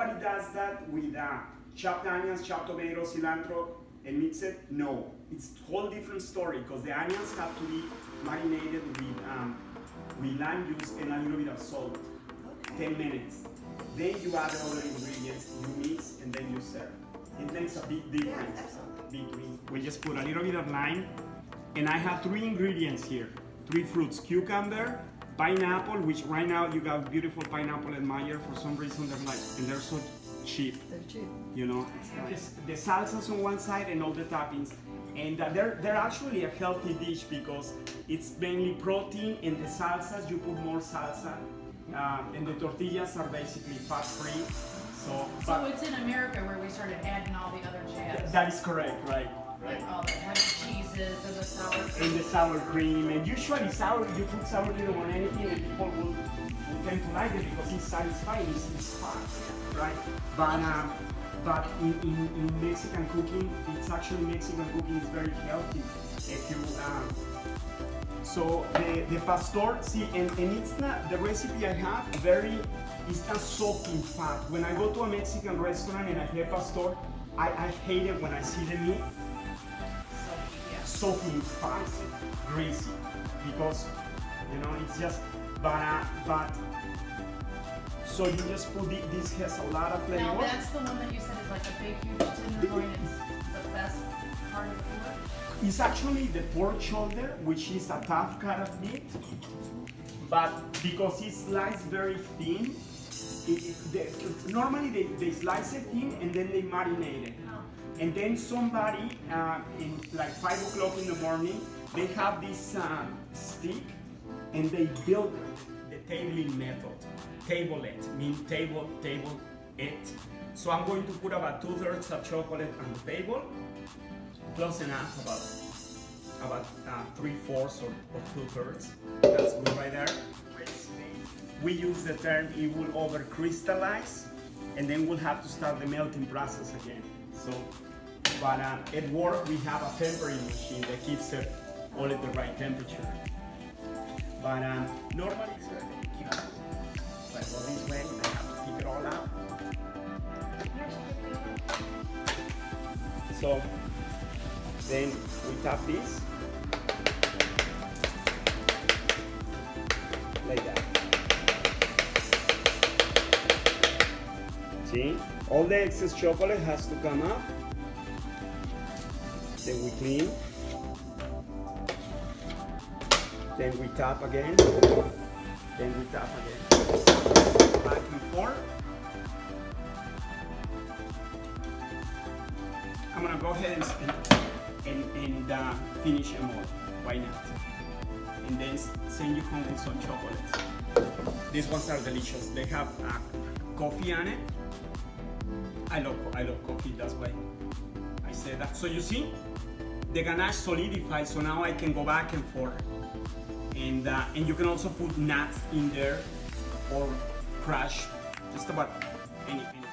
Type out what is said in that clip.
everybody does that with chopped onions, chopped tomatoes, cilantro, and mix it. No, it's a whole different story because the onions have to be marinated with lime juice and a little bit of salt. 10 minutes. Then you add the other ingredients, you mix, and then you serve. It makes a big difference between. We just put a little bit of lime, and I have 3 ingredients here. 3 fruits: cucumber, pineapple, which right now you got beautiful pineapple at Meyer. For some reason they're so cheap. They're cheap. You know, the salsas on one side and all the toppings. And they're actually a healthy dish because it's mainly protein. In the salsas, you put more salsa. And the tortillas are basically fat-free. So it's in America where we started adding all the other jazz. That is correct, right? Like all the heavy cheeses and the sour cream. And the sour cream. And usually you put sour cream on anything and people will tend to like it because it's satisfying, it's hot, right? But in Mexican cooking, it's actually Mexican cooking is very healthy. If you so the pastor, see, and it's not, the recipe I have it's not soaked in fat. When I go to a Mexican restaurant and I have pastor, I hate it when I see the meat soaked in fat, greasy, because you know it's just but so you just put this has a lot of flavor. Now that's the one that you said is like a big huge tenderloin. It's the best part of the food. It's actually the pork shoulder, which is a tough cut of meat, but because it's sliced very thin, normally they slice it thin and then they marinate it. And then somebody, in like 5 o'clock in the morning, they have this stick and they build the tabling method. Table it, mean table it. So I'm going to put about 2/3 of chocolate on the table, plus enough, about 3/4 or 2/3. That's good right there. We use the term it will over crystallize, and then we'll have to start the melting process again. So, but at work we have a tempering machine that keeps it all at the right temperature. But normally it's like go this way, I have to pick it all out. So then we tap this like that. See, all the excess chocolate has to come up. Then we clean. Then we tap again. Then we tap again. Back and forth. I'm gonna go ahead and finish them all. Why not? And then send you home with some chocolates. These ones are delicious. They have coffee on it. I love coffee. That's why I say that. So you see, the ganache solidifies. So now I can go back and forth. And you can also put nuts in there or crush just about anything.